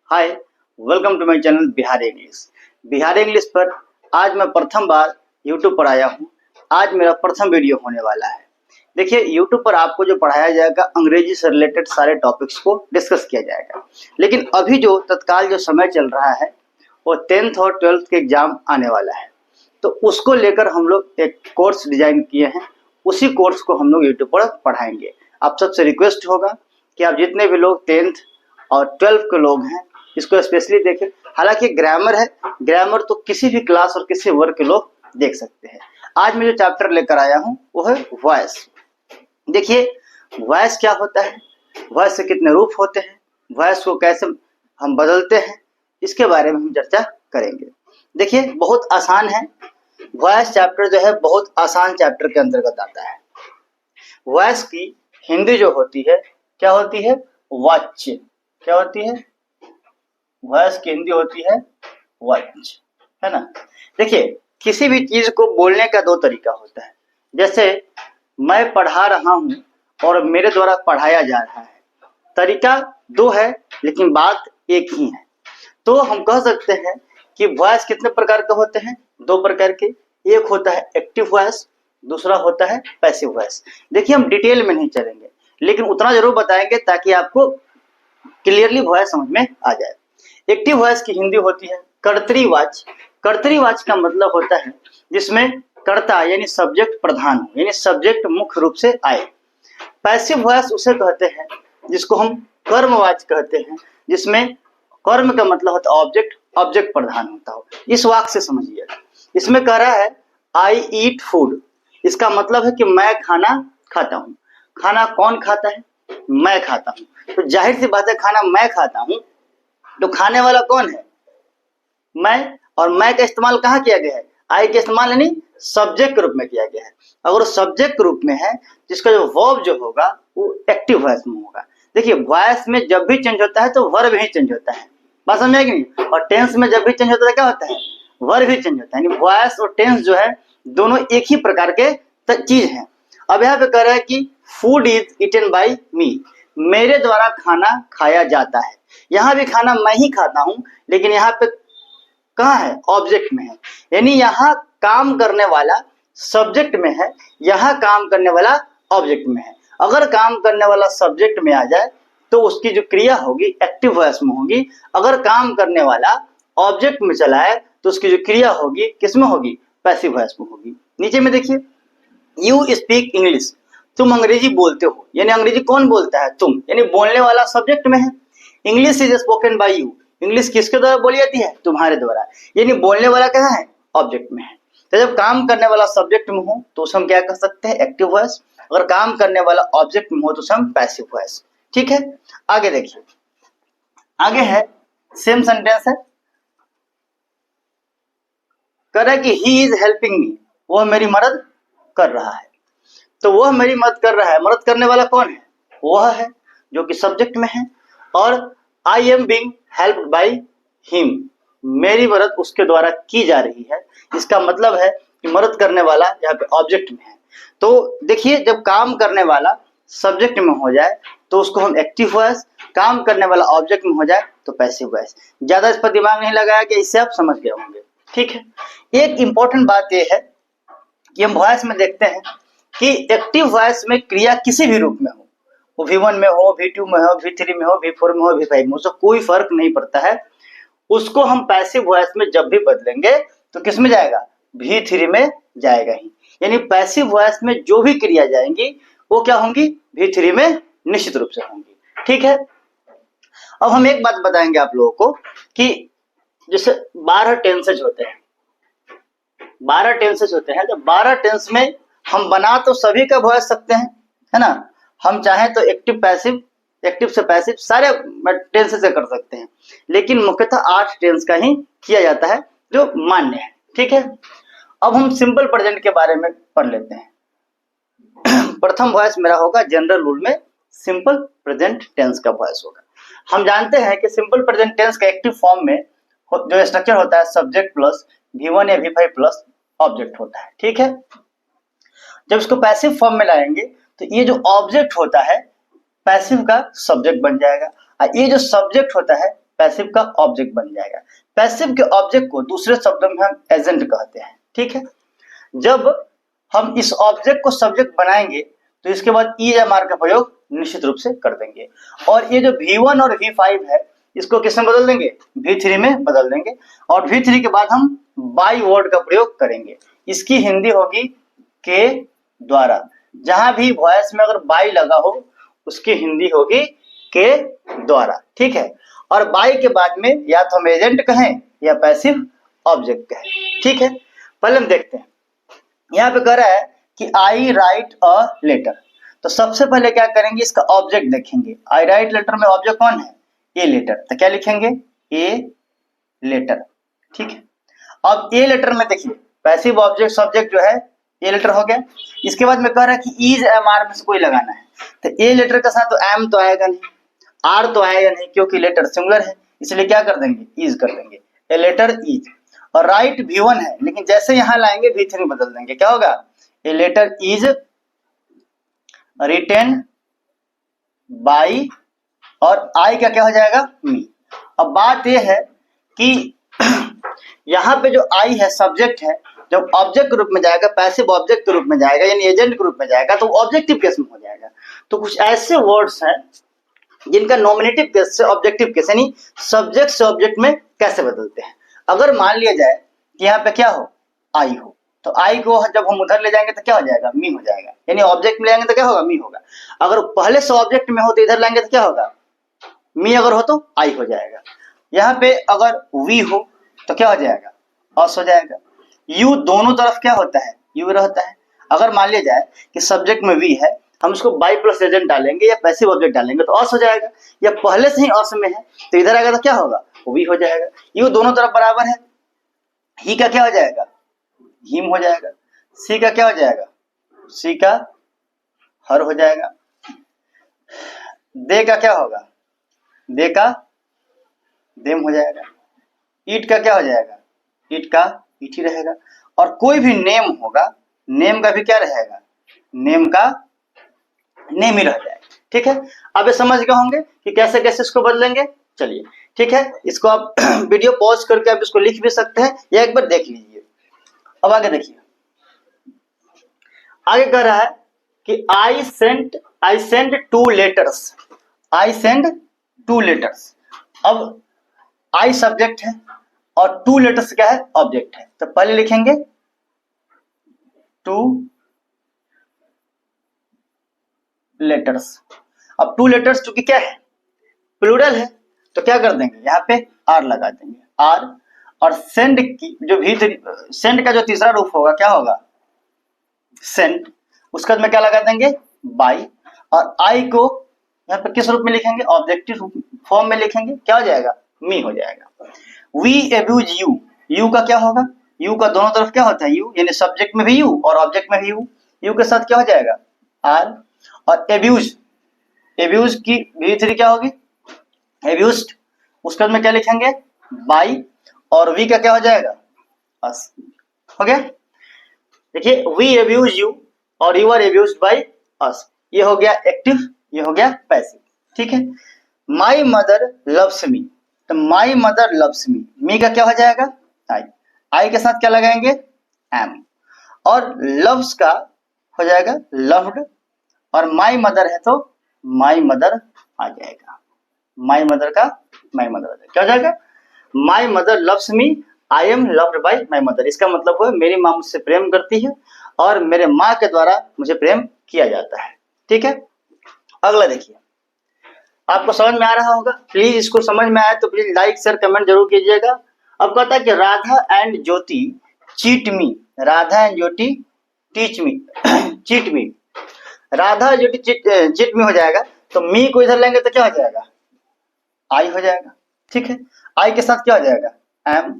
Hi, welcome to my channel Bihar English. Bihar English पर आज मैं प्रथम बार यूट्यूब पर आया हूँ। आज मेरा प्रथम वीडियो होने वाला है। देखिए, यूट्यूब पर आपको जो पढ़ाया जाएगा अंग्रेजी से रिलेटेड सारे टॉपिक्स को डिस्कस किया जाएगा। लेकिन अभी जो तत्काल जो समय चल रहा है वो 10th और 12th के एग्जाम आने वाला है, तो उसको लेकर हम लोग एक कोर्स डिजाइन किए हैं। उसी कोर्स को हम लोग यूट्यूब पर पढ़ाएंगे। आप सबसे रिक्वेस्ट होगा कि आप जितने भी लोग 10th और 12th के लोग हैं इसको स्पेशली देखें। हालांकि ग्रामर है, ग्रामर तो किसी भी क्लास और किसी वर्ग के लोग देख सकते हैं। आज मैं जो चैप्टर लेकर आया हूं वो है वॉइस। देखिए, वॉइस क्या होता है, वॉइस से कितने रूप होते हैं, वॉइस को कैसे हम बदलते हैं, इसके बारे में हम चर्चा करेंगे। देखिए, बहुत आसान है। वॉइस चैप्टर जो है बहुत आसान चैप्टर के अंतर्गत आता है। वॉइस की हिंदी जो होती है क्या होती है? वाच्य। क्या होती है? वॉइस की हिंदी होती है वाच्य, है ना। देखिए, किसी भी चीज को बोलने का दो तरीका होता है। जैसे मैं पढ़ा रहा हूं और मेरे द्वारा पढ़ाया जा रहा है, तरीका दो है लेकिन बात एक ही है। तो हम कह सकते हैं कि वॉइस कितने प्रकार के होते हैं? दो प्रकार के। एक होता है एक्टिव वॉइस, दूसरा होता है पैसिव वॉइस। देखिए, हम डिटेल में नहीं चलेंगे लेकिन उतना जरूर बताएंगे ताकि आपको क्लियरली वॉइस समझ में आ जाए। एक्टिव वॉइस की हिंदी होती है कर्तरीवाच्य। कर्तरीवाच्य का मतलब होता है जिसमें कर्ता यानी सब्जेक्ट प्रधान हो, यानी सब्जेक्ट मुख्य रूप से आए। पैसिव वॉइस उसे कहते हैं जिसको हम कर्मवाच्य कहते हैं, जिसमें कर्म का मतलब होता है ऑब्जेक्ट, ऑब्जेक्ट प्रधान होता हो। इस वाक्य से समझिए, इसमें कह रहा है आई ईट फूड। इसका मतलब है कि मैं खाना खाता हूँ। खाना कौन खाता है? मैं खाता हूँ। तो जाहिर सी बात है, खाना मैं खाता हूँ तो खाने वाला कौन है? मैं। और मैं का इस्तेमाल कहाँ किया गया है? आई का इस्तेमाल यानी सब्जेक्ट के रूप में किया गया है। अगर सब्जेक्ट के रूप में है जिसका जो वर्ब जो होगा वो एक्टिव वॉइस में होगा। देखिए, वॉइस में जब भी चेंज होता है तो वर्ब ही चेंज होता है। बात समझ आएगी नहीं? और टेंस में जब भी चेंज होता है क्या होता है? वर्ब ही चेंज होता है। यानी वॉइस और टेंस जो है दोनों एक ही प्रकार के चीज है। अब यहाँ पे कह रहा है कि फूड इज ईटन बाई मी। मेरे द्वारा खाना खाया जाता है। यहाँ भी खाना मैं ही खाता हूं लेकिन यहाँ पे कहाँ है? ऑब्जेक्ट में है। यानी यहाँ काम करने वाला सब्जेक्ट में है, यहाँ काम करने वाला ऑब्जेक्ट में है। अगर काम करने वाला सब्जेक्ट में आ जाए तो उसकी जो क्रिया होगी एक्टिव वॉइस में होगी। अगर काम करने वाला ऑब्जेक्ट में चला है तो उसकी जो क्रिया होगी किस में होगी? पैसिव वॉइस में होगी। नीचे में देखिए, यू स्पीक इंग्लिश। तुम अंग्रेजी बोलते हो। यानी अंग्रेजी कौन बोलता है? तुम। यानी बोलने वाला सब्जेक्ट में है। English is spoken by you. English किसके द्वारा बोली जाती है? तुम्हारे द्वारा। यानी बोलने वाला कहाँ है? ऑब्जेक्ट में है। तो जब काम करने वाला सब्जेक्ट में हो तो उसे हम क्या कह सकते हैं? Active voice. अगर काम करने वाला ऑब्जेक्ट में हो तो उसे हम पैसिव वॉइस। ठीक है, आगे देखिए। आगे है सेम सेंटेंस है, कह रहा है कि ही इज हेल्पिंग मी। वह मेरी मदद कर रहा है। तो वह मेरी मदद कर रहा है, मदद करने वाला कौन है? वह है जो कि सब्जेक्ट में है। और I am being helped by him. मेरी मदद उसके द्वारा की जा रही है। इसका मतलब है कि मदद करने वाला यहाँ पे ऑब्जेक्ट में है। तो देखिए, जब काम करने वाला सब्जेक्ट में हो जाए तो उसको हम एक्टिव वॉइस, काम करने वाला ऑब्जेक्ट में हो जाए तो पैसिव वॉइस। ज्यादा इस पर दिमाग नहीं लगाया कि इससे आप समझ गए होंगे। ठीक है, एक इंपॉर्टेंट बात यह है कि हम वॉइस में देखते हैं कि एक्टिव वॉइस में क्रिया किसी भी रूप में हो, वो V1 में हो, V2 में हो, V3 में हो, V4 में हो, V5 में हो, उसका कोई फर्क नहीं पड़ता है। उसको हम पैसिव वॉइस में जब भी बदलेंगे तो किस में जाएगा? V3 में जाएगा ही। यानी पैसिव वॉइस में जो भी क्रिया जाएंगी वो क्या होंगी? V3 में निश्चित रूप से होंगी। ठीक है, अब हम एक बात बताएंगे आप लोगों को कि जैसे 12 टेंसेज होते हैं, 12 टेंसेज होते हैं। तो 12 टेंस में हम बना तो सभी का वॉइस सकते हैं, है ना। हम चाहें तो एक्टिव पैसिव, एक्टिव से पैसिव सारे टेंस से कर सकते हैं, लेकिन मुख्यतः 8 टेंस का ही किया जाता है जो मान्य है। ठीक है, अब हम सिंपल प्रेजेंट के बारे में पढ़ लेते हैं। प्रथम वॉइस मेरा होगा जनरल रूल में सिंपल प्रेजेंट टेंस का वॉइस होगा। हम जानते हैं कि सिंपल प्रेजेंट टेंस का एक्टिव फॉर्म में जो स्ट्रक्चर होता है सब्जेक्ट प्लस V1 या V5 प्लस ऑब्जेक्ट होता है। ठीक है, जब इसको पैसिव फॉर्म में लाएंगे तो ये जो ऑब्जेक्ट होता है पैसिव का सब्जेक्ट बन जाएगा और ये जो सब्जेक्ट होता है पैसिव का ऑब्जेक्ट बन जाएगा। पैसिव के ऑब्जेक्ट को दूसरे शब्दों में हम एजेंट कहते हैं। ठीक है, जब हम इस ऑब्जेक्ट को सब्जेक्ट बनाएंगे तो इसके बाद EMR का प्रयोग निश्चित रूप से कर देंगे। और ये जो V1 और V5 है इसको किस में बदल देंगे, V3 में बदल देंगे। और V3 के बाद हम बाई वर्ड का प्रयोग करेंगे। इसकी हिंदी होगी के द्वारा। जहां भी वॉइस में अगर बाई लगा हो उसकी हिंदी होगी के द्वारा। ठीक है, और बाई के बाद में या तो हम एजेंट कहें या पैसिव ऑब्जेक्ट कहें। ठीक है, पहले हम देखते हैं। यहाँ पे कह रहा है कि आई राइट अ लेटर। तो सबसे पहले क्या करेंगे, इसका ऑब्जेक्ट देखेंगे। आई राइट लेटर में ऑब्जेक्ट कौन है, ए लेटर। तो क्या लिखेंगे, ए लेटर। ठीक है, अब ए लेटर में देखिए पैसिव ऑब्जेक्ट सब्जेक्ट जो है ए लेटर हो गया। इसके बाद में कह रहा है कि इज MR में से कोई लगाना है। तो ए लेटर के साथ तो एम तो आएगा नहीं, आर तो आएगा नहीं, क्योंकि लेटर सिंगुलर है, इसलिए क्या कर देंगे, इज कर देंगे। A letter is. और राइट V1 है, लेकिन जैसे यहां लाएंगे V3 बदल देंगे। क्या होगा, a letter is written by, और आई का क्या हो जाएगा, मी। अब बात यह है कि यहाँ पे जो आई है सब्जेक्ट है, जब ऑब्जेक्ट के रूप में जाएगा, पैसिव ऑब्जेक्ट के रूप में जाएगा, यानी एजेंट के रूप में जाएगा, तो ऑब्जेक्टिव केस में हो जाएगा। तो कुछ ऐसे वर्ड्स हैं जिनका नॉमिनेटिव केस से ऑब्जेक्टिव केस, यानी सब्जेक्ट से ऑब्जेक्ट में कैसे बदलते हैं। अगर मान लिया जाए कि यहाँ पे क्या हो, आई हो, तो आई को जब हम उधर ले जाएंगे तो क्या हो जाएगा, मी हो जाएगा। यानी ऑब्जेक्ट में लाएंगे तो क्या होगा, मी होगा। अगर पहले से ऑब्जेक्ट में हो तो इधर लाएंगे तो क्या होगा, मी। अगर हो तो आई हो जाएगा। यहाँ पे अगर वी हो तो क्या हो जाएगा, अस हो जाएगा। यू दोनों तरफ क्या होता है, यू रहता है। अगर मान लिया जाए कि सब्जेक्ट में वी है, हम उसको बाई प्लस एजेंट डालेंगे या पैसिव ऑब्जेक्ट डालेंगे तो अस हो जाएगा। या पहले से ही अस में है तो इधर आएगा तो क्या होगा, वी हो जाएगा। यू दोनों तरफ बराबर है। ही का क्या हो जाएगा, हिम हो जाएगा। सी का क्या हो जाएगा, सी का हर हो जाएगा। दे का क्या होगा, दे का देम हो जाएगा। ईट का क्या हो जाएगा, ईट का ईट ही रहेगा। और कोई भी नेम होगा, नेम का भी क्या रहेगा, नेम का नेम ही रह जाएगा। ठीक है, अब ये समझ गए होंगे कि कैसे कैसे इसको बदलेंगे। चलिए ठीक है, इसको आप वीडियो पॉज करके आप इसको लिख भी सकते हैं या एक बार देख लीजिए। अब आगे देखिए, आगे कह रहा है कि I send 2 letters. I send 2 letters. अब आई सब्जेक्ट है और 2 लेटर्स क्या है, ऑब्जेक्ट है। तो पहले लिखेंगे 2 लेटर्स। अब 2 लेटर्स चूंकि क्या है, प्लूरल है, तो क्या कर देंगे, यहाँ पे आर लगा देंगे, आर। और सेंड की जो सेंड का जो तीसरा रूप होगा क्या होगा, सेंड। उसका में क्या लगा देंगे, बाई। और आई को यहाँ पे किस रूप में लिखेंगे, ऑब्जेक्टिव फॉर्म में लिखेंगे, क्या हो जाएगा, मी हो जाएगा। We abuse you. यू का क्या होगा, यू का दोनों तरफ क्या होता है, यू, यानी सब्जेक्ट में भी यू और ऑब्जेक्ट में भी यू। यू के साथ क्या हो जाएगा, आर। और एब्यूज, एब्यूज की V3 क्या होगी, एब्यूज्ड। उसके में क्या लिखेंगे, बाई। और वी का क्या हो जाएगा, अस। हो गया। देखिए, वी एब्यूज यू और यू आर एब्यूज्ड बाई अस। ये हो गया एक्टिव, ये हो गया पैसिव। ठीक है, माई मदर लव्स मी। तो माई मदर लव्स मी, मी का क्या हो जाएगा, आई। आई के साथ क्या लगाएंगे, एम। और लव्स का हो जाएगा लव्ड। और माई मदर है तो माई मदर आ जाएगा। माई मदर का माई मदर आ जाएगा। क्या हो जाएगा, my mother loves me, I am loved by my mother. इसका मतलब है मेरी माँ मुझसे प्रेम करती है और मेरे माँ के द्वारा मुझे प्रेम किया जाता है। ठीक है, अगला देखिए, आपको समझ में आ रहा होगा। प्लीज इसको समझ में आए तो प्लीज लाइक शेयर कमेंट जरूर कीजिएगा। अब कहता है कि Radha and Jyoti cheat me. Radha and Jyoti teach me cheat me. Radha Jyoti cheat मी हो जाएगा, तो मी को इधर लेंगे तो क्या हो जाएगा, आई हो जाएगा। ठीक है, आई के साथ क्या हो जाएगा, एम।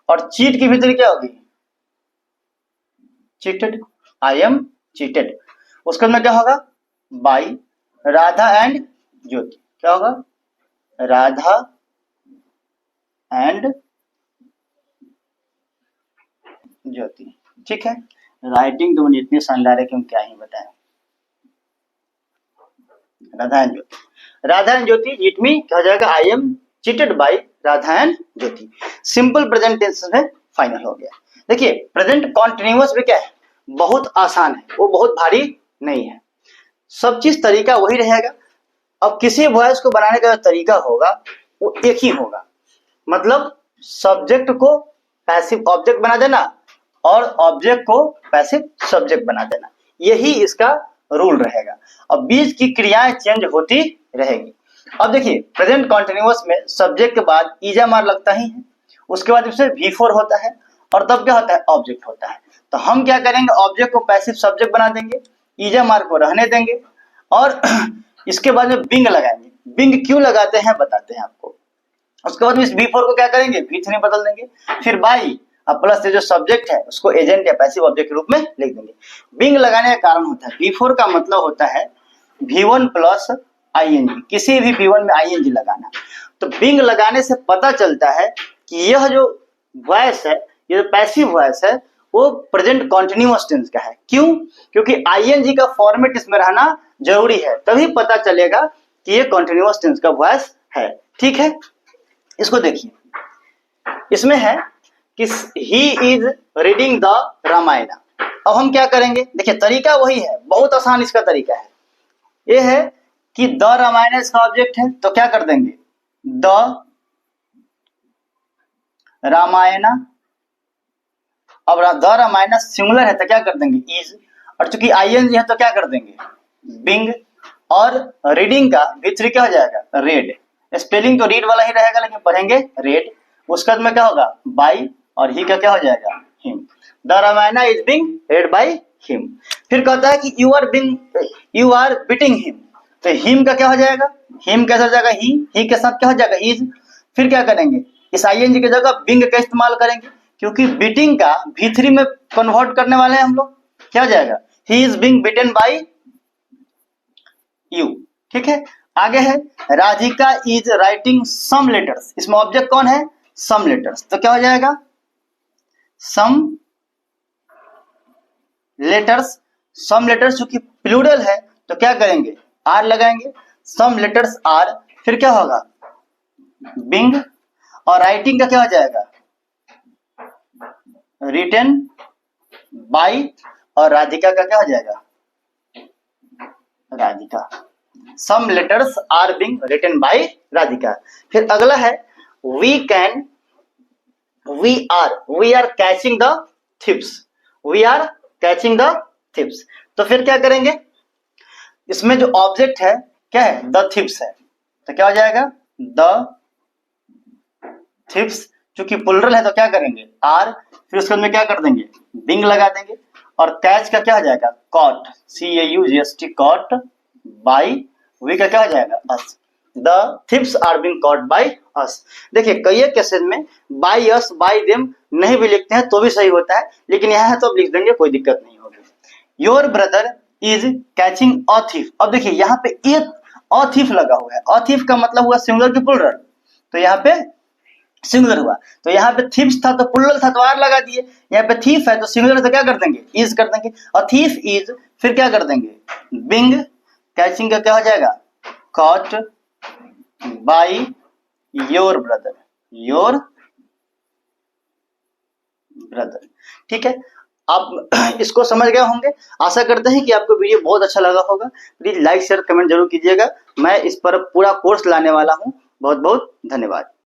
और चीट की भीतर क्या होगी, चीटेड, आई एम चीटेड। उसके में क्या होगा, बाई। राधा एंड ज्योति क्या होगा, राधा एंड ज्योति। ठीक है, राइटिंग तो मुझे इतनी शानदार है कि हम क्या ही बताएं। Radha and Jyoti, Radha and Jyoti cheat me क्या हो जाएगा, I am cheated by Radha and Jyoti. Simple present tense में फाइनल हो गया। देखिए प्रेजेंट कॉन्टिन्यूअस में क्या है, बहुत आसान है, वो बहुत भारी नहीं है, सब चीज तरीका वही रहेगा। अब किसी वॉइस को बनाने का जो तरीका होगा वो एक ही होगा, मतलब सब्जेक्ट को पैसिव ऑब्जेक्ट बना देना और ऑब्जेक्ट को पैसिव सब्जेक्ट बना देना, यही इसका रूल रहेगा। अब बीच की क्रियाएं चेंज होती रहेगी। अब देखिए प्रेजेंट कॉन्टिन्यूअस में सब्जेक्ट के बाद ईजा मार लगता ही है, उसके बाद इसमें V4 होता है और तब क्या होता है, ऑब्जेक्ट होता है। तो हम क्या करेंगे, ऑब्जेक्ट को पैसिव सब्जेक्ट बना देंगे, ईजा मार को रहने देंगे और इसके बाद में बिंग लगाएंगे। बिंग क्यों लगाते हैं बताते हैं आपको। उसके बाद इस V4 को क्या करेंगे, V3 बदल देंगे, फिर बाई अब प्लस से जो सब्जेक्ट है उसको एजेंट या पैसिव ऑब्जेक्ट के रूप में लिख देंगे। बिंग लगाने का कारण होता है, V4 का मतलब होता है V1 प्लस ING, किसी भी V1 में ING लगाना। तो बिंग लगाने से पता चलता है कि यह जो वॉइस है, ये जो पैसिव वॉइस है, वो प्रेजेंट कॉन्टिन्यूअस टेंस का है। क्यों? क्योंकि ING का फॉर्मेट इसमें रहना जरूरी है, तभी पता चलेगा कि ये कॉन्टिन्यूअस टेंस का वॉइस है। ठीक है, इसको देखिए, इसमें है कि he is reading the Ramayana. अब हम क्या करेंगे, देखिए तरीका वही है, बहुत आसान इसका तरीका है। ये है कि द रामायण इसका ऑब्जेक्ट है, तो क्या कर देंगे, द रामायण। अब द रामायण सिंगुलर है तो क्या कर देंगे, इज, और चूंकि ING है तो क्या कर देंगे, बिंग। और रीडिंग का V3 क्या हो जाएगा, रेड। स्पेलिंग तो रीड वाला ही रहेगा लेकिन पढ़ेंगे रेड। उसके बाद में क्या होगा, बाई, और ही का क्या हो जाएगा, him. The Ramayana is being read by him. फिर कहता है कि यू आर बीटिंग हिम, तो हिम का क्या हो जाएगा, हिम कैसा हो जाएगा, ही के साथ क्या हो जाएगा, इज। फिर क्या करेंगे, इस ING की जगह बिंग का इस्तेमाल करेंगे, क्योंकि बीटिंग का V3 में कन्वर्ट करने वाले हैं हम लोग। क्या हो जाएगा, he is being beaten by you. ठीक है, आगे है Radhika is writing some letters. इसमें ऑब्जेक्ट कौन है, सम लेटर्स, तो क्या हो जाएगा, सम लेटर्स। सम लेटर्स चूंकि प्लूरल है तो क्या करेंगे, आर लगाएंगे, सम लेटर्स आर। फिर क्या होगा, बिंग, और राइटिंग का क्या हो जाएगा, रिटन बाई, और राधिका का क्या हो जाएगा, Radhika. Some letters are being written by Radhika. फिर अगला है we are catching the tips, we are catching the tips. तो फिर क्या करेंगे, इसमें जो ऑब्जेक्ट है क्या है, द थिप्स है, तो क्या हो जाएगा, द थिप्स। चूंकि प्लुरल है तो क्या करेंगे, आर। फिर उसके बाद में क्या कर देंगे, बिंग लगा देंगे, और कैच का क्या हो जाएगा, caught, CAUGHT, caught by, we का क्या हो जाएगा, us. The thieves are being caught by us. देखिए कई केसेस में बाई अस बाई देम नहीं भी लिखते हैं तो भी सही होता है, लेकिन यहाँ है तो अब लिख देंगे, कोई दिक्कत नहीं होगी। Your brother is catching a thief. अब देखिए यहाँ पे एक अ थीफ लगा हुआ है, अ थीफ का मतलब हुआ सिंगुलर की प्लुरल, तो यहाँ पे सिंगुलर हुआ। तो यहाँ पे थीफ्स था तो प्लुरल था तो आर लगा दिए, यहाँ पे थीफ है तो सिंगुलर तो क्या कर देंगे, इज कर देंगे। और थीफ इज, फिर क्या कर देंगे, बिंग, कैचिंग का क्या हो जाएगा, caught by your brother, your brother. ठीक है, आप इसको समझ गए होंगे। आशा करते हैं कि आपको वीडियो बहुत अच्छा लगा होगा। प्लीज लाइक शेयर कमेंट जरूर कीजिएगा। मैं इस पर पूरा कोर्स लाने वाला हूँ। बहुत बहुत धन्यवाद।